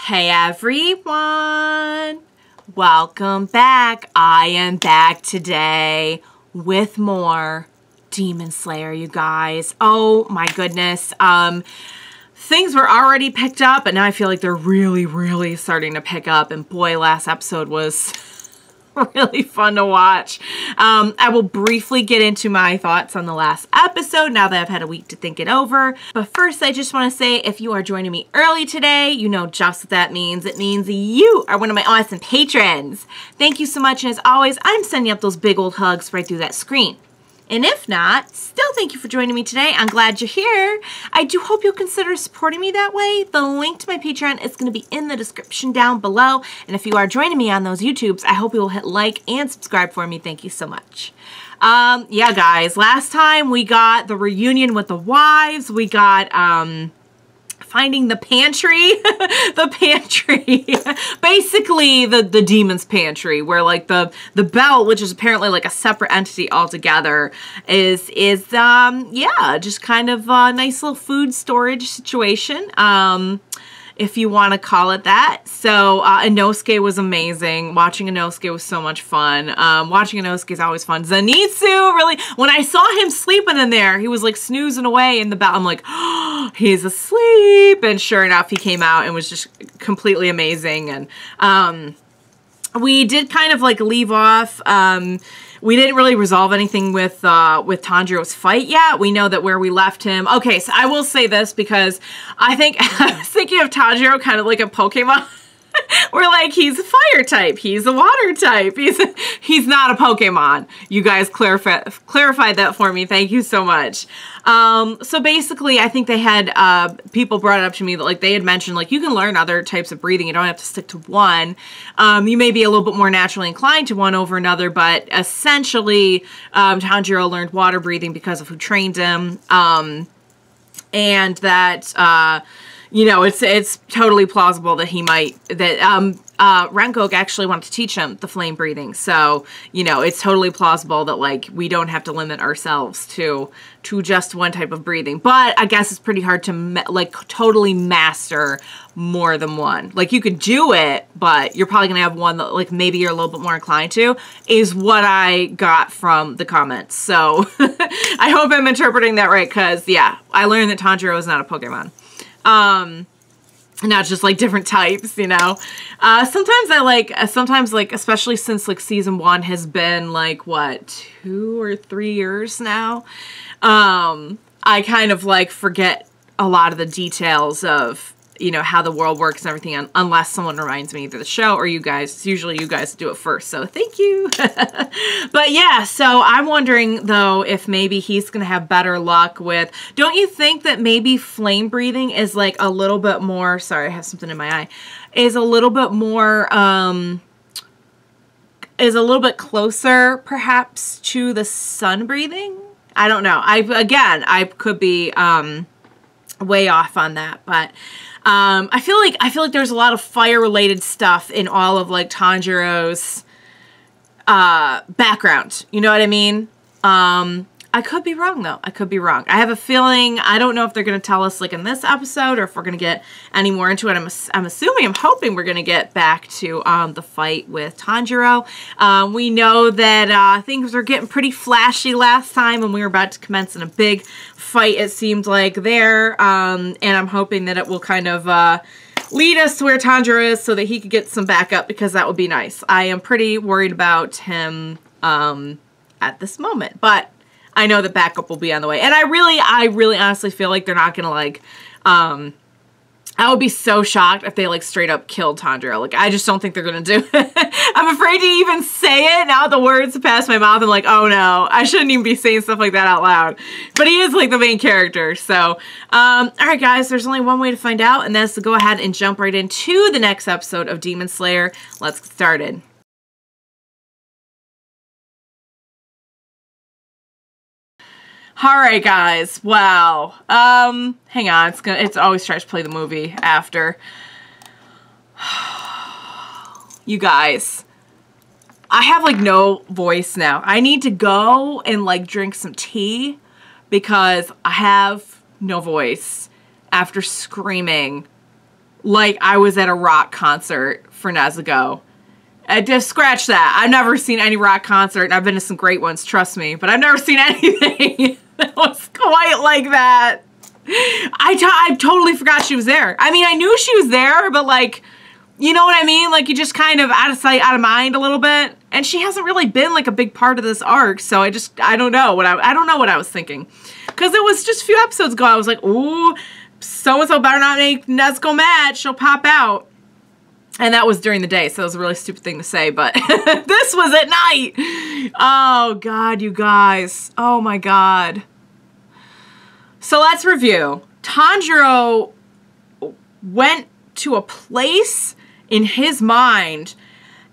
Hey everyone, welcome back. I am back today with more Demon Slayer, you guys. Oh my goodness. Things were already picked up, but now I feel like they're really starting to pick up. And boy, last episode was really fun to watch. I will briefly get into my thoughts on the last episode now that I've had a week to think it over. But first, I just want to say, if you are joining me early today, you know just what that means. It means you are one of my awesome patrons. Thank you so much. And as always, I'm sending up those big old hugs right through that screen. And if not, still thank you for joining me today. I'm glad you're here. I do hope you'll consider supporting me that way. The link to my Patreon is going to be in the description down below. And if you are joining me on those YouTubes, I hope you will hit like and subscribe for me. Thank you so much. Yeah, guys, last time we got the reunion with the wives. We got, finding the pantry, basically the demon's pantry, where like the belt, which is apparently like a separate entity altogether, is yeah, just kind of a nice little food storage situation, if you want to call it that. So Inosuke was amazing. Watching Inosuke was so much fun. Watching Inosuke is always fun. Zenitsu, really, when I saw him sleeping in there, he was like snoozing away in the bed. I'm like, oh, he's asleep. And sure enough, he came out and was just completely amazing. And we did kind of like leave off. We didn't really resolve anything with Tanjiro's fight yet. We know that where we left him. Okay, so I will say this because I was thinking of Tanjiro kind of like a Pokemon. We're like, he's a fire type, he's a water type, he's not a Pokemon. You guys clarified that for me. Thank you so much. So basically, I think they had people brought it up to me that like they had mentioned like you can learn other types of breathing. You don't have to stick to one. You may be a little bit more naturally inclined to one over another, but essentially, Tanjiro learned water breathing because of who trained him, and that. You know, it's totally plausible that Rengoku actually wanted to teach him the flame breathing. So, you know, it's totally plausible that, like, we don't have to limit ourselves to just one type of breathing. But I guess it's pretty hard to, like, totally master more than one. Like, you could do it, but you're probably going to have one that, like, maybe you're a little bit more inclined to, is what I got from the comments. So, I hope I'm interpreting that right, because, yeah, I learned that Tanjiro is not a Pokemon. Not just like different types, you know. Sometimes like, especially since like season 1 has been like what, 2 or 3 years now, I kind of like forget a lot of the details of, you know, how the world works and everything, unless someone reminds me, either the show or you guys. It's usually you guys do it first, so thank you. But yeah, so I'm wondering though if maybe he's gonna have better luck with, don't you think that maybe flame breathing is like a little bit more, sorry, I have something in my eye, is a little bit more, is a little bit closer perhaps to the sun breathing? I don't know. I could be way off on that, but I feel like there's a lot of fire related stuff in all of like Tanjiro's background. You know what I mean? I could be wrong though. I could be wrong. I have a feeling, I don't know if they're going to tell us like in this episode or if we're going to get any more into it. I'm assuming, I'm hoping we're going to get back to the fight with Tanjiro. We know that things were getting pretty flashy last time when we were about to commence in a big fight, it seemed like there. And I'm hoping that it will kind of lead us to where Tanjiro is so that he could get some backup, because that would be nice. I am pretty worried about him at this moment, but I know that backup will be on the way. And I really honestly feel like they're not gonna like, I would be so shocked if they like straight up killed Tanjiro. Like, I just don't think they're gonna do it. I'm afraid to even say it. Now the words pass my mouth, I'm like, oh no, I shouldn't even be saying stuff like that out loud. But he is like the main character. So, alright guys, there's only one way to find out, and that's to go ahead and jump right into the next episode of Demon Slayer. Let's get started. Alright guys, wow. Hang on, it's always tries to play the movie after. You guys, I have like no voice now. I need to go and like drink some tea because I have no voice after screaming like I was at a rock concert for Nezuko. Just scratch that. I've never seen any rock concert, and I've been to some great ones, trust me. But I've never seen anything that was quite like that. I totally forgot she was there. I mean, I knew she was there, but like, you know what I mean? Like, you just kind of out of sight, out of mind a little bit. And she hasn't really been like a big part of this arc, so I don't know what I was thinking. Because it was just a few episodes ago, I was like, ooh, so-and-so better not make Nezuko mad, she'll pop out. And that was during the day, so that was a really stupid thing to say, but this was at night. Oh, God, you guys. Oh, my God. So let's review. Tanjiro went to a place in his mind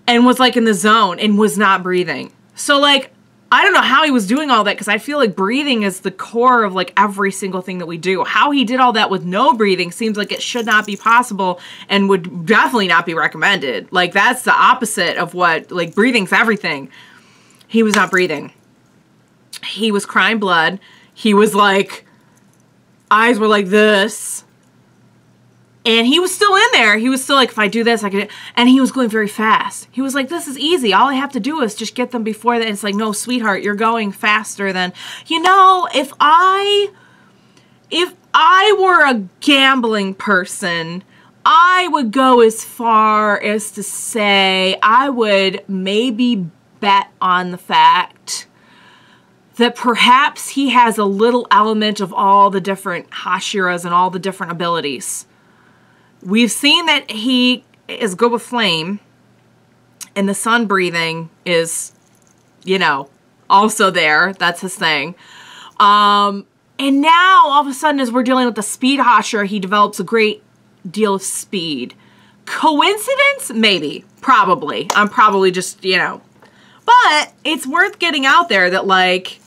and was, like, in the zone and was not breathing. So, like, I don't know how he was doing all that, because I feel like breathing is the core of like every single thing that we do. How he did all that with no breathing seems like it should not be possible and would definitely not be recommended. Like, that's the opposite of what, like, breathing's everything. He was not breathing. He was crying blood. He was like, eyes were like this. And he was still in there. He was still like, if I do this, I can. And he was going very fast. He was like, this is easy. All I have to do is just get them before that. And it's like, no, sweetheart, you're going faster than, you know, if I were a gambling person, I would go as far as to say I would maybe bet on the fact that perhaps he has a little element of all the different Hashiras and all the different abilities. We've seen that he is good with flame, and the sun breathing is, you know, also there. That's his thing. And now, all of a sudden, as we're dealing with the speed Hashira, he develops a great deal of speed. Coincidence? Maybe. Probably. I'm probably just, you know. But it's worth getting out there that, like,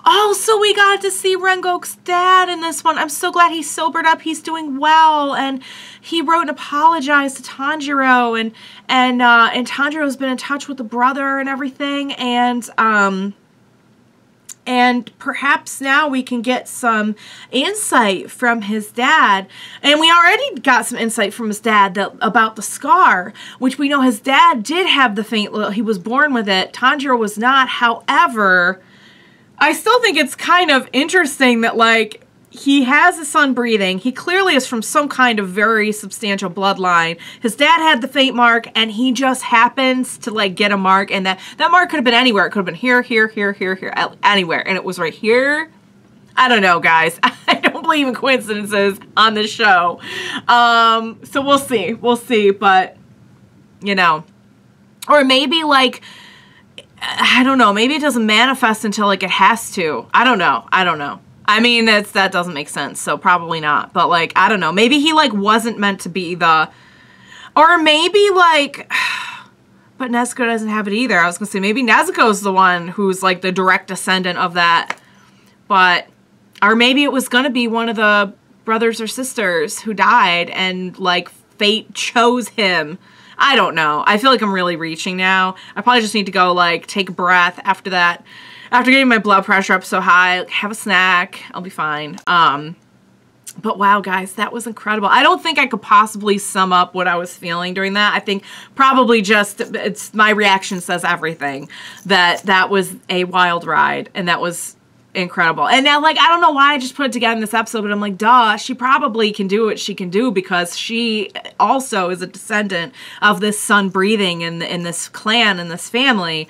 oh, so we got to see Rengoku's dad in this one. I'm so glad he's sobered up. He's doing well. And he wrote and apologized to Tanjiro. And Tanjiro's been in touch with the brother and everything. And perhaps now we can get some insight from his dad. And we already got some insight from his dad about the scar, which we know his dad did have the faint little, he was born with it. Tanjiro was not. However, I still think it's kind of interesting that, like, he has a son breathing. He clearly is from some kind of very substantial bloodline. His dad had the faint mark, and he just happens to, like, get a mark, and that mark could have been anywhere. It could have been here, here, here, here, here, anywhere, and it was right here. I don't know, guys. I don't believe in coincidences on this show. So we'll see. We'll see, but, you know. Or maybe, like, I don't know. Maybe it doesn't manifest until, like, it has to. I don't know. I don't know. I mean, that doesn't make sense, so probably not. But, like, I don't know. Maybe he, like, wasn't meant to be the... Or maybe, like... But Nezuko doesn't have it either. I was going to say, maybe Nezuko's the one who's, like, the direct descendant of that. But... Or maybe it was going to be one of the brothers or sisters who died and, like, fate chose him. I don't know. I feel like I'm really reaching now. I probably just need to go, like, take a breath after that. After getting my blood pressure up so high, like, have a snack. I'll be fine. But wow, guys, that was incredible. I don't think I could possibly sum up what I was feeling during that. I think probably just, my reaction says everything. That was a wild ride, and that was incredible. And now, like, I don't know why I just put it together in this episode, but I'm like, duh, she probably can do what she can do because she also is a descendant of this sun breathing in this clan, in this family,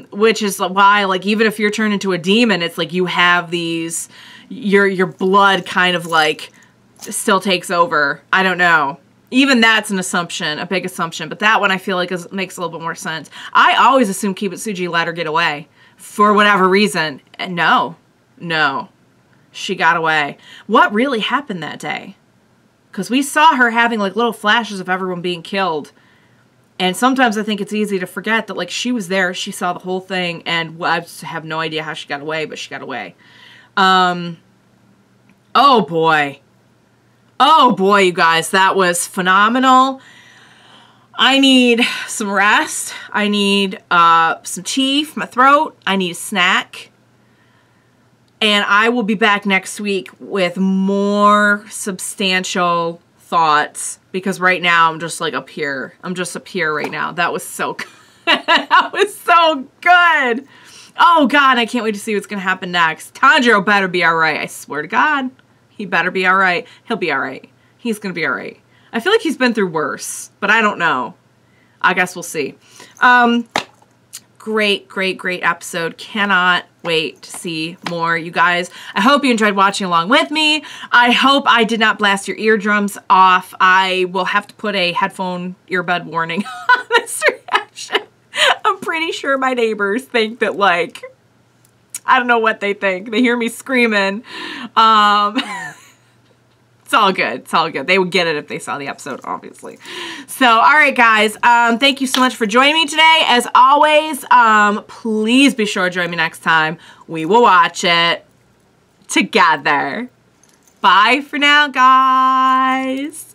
which is why, like, even if you're turned into a demon, it's like you have these, your blood kind of, like, still takes over. I don't know. Even that's an assumption, a big assumption, but that one I feel like makes a little bit more sense. I always assume Kibutsuji let her get away. For whatever reason. No. She got away. What really happened that day? Because we saw her having, like, little flashes of everyone being killed. And sometimes I think it's easy to forget that, like, she was there. She saw the whole thing. And I have no idea how she got away, but she got away. Oh, boy. Oh, boy, you guys. That was phenomenal. I need some rest. I need some tea for my throat. I need a snack. And I will be back next week with more substantial thoughts, because right now I'm just like up here. I'm just up here right now. That was so good. That was so good. Oh God, I can't wait to see what's gonna happen next. Tanjiro better be all right. I swear to God, he better be all right. He'll be all right. He's gonna be all right. I feel like he's been through worse, but I don't know. I guess we'll see. Great, great, great episode. Cannot wait to see more, you guys. I hope you enjoyed watching along with me. I hope I did not blast your eardrums off. I will have to put a headphone earbud warning on this reaction. I'm pretty sure my neighbors think that, like, I don't know what they think. They hear me screaming. It's all good. It's all good. They would get it if they saw the episode, obviously. So, all right, guys. Thank you so much for joining me today. As always, please be sure to join me next time. We will watch it together. Bye for now, guys.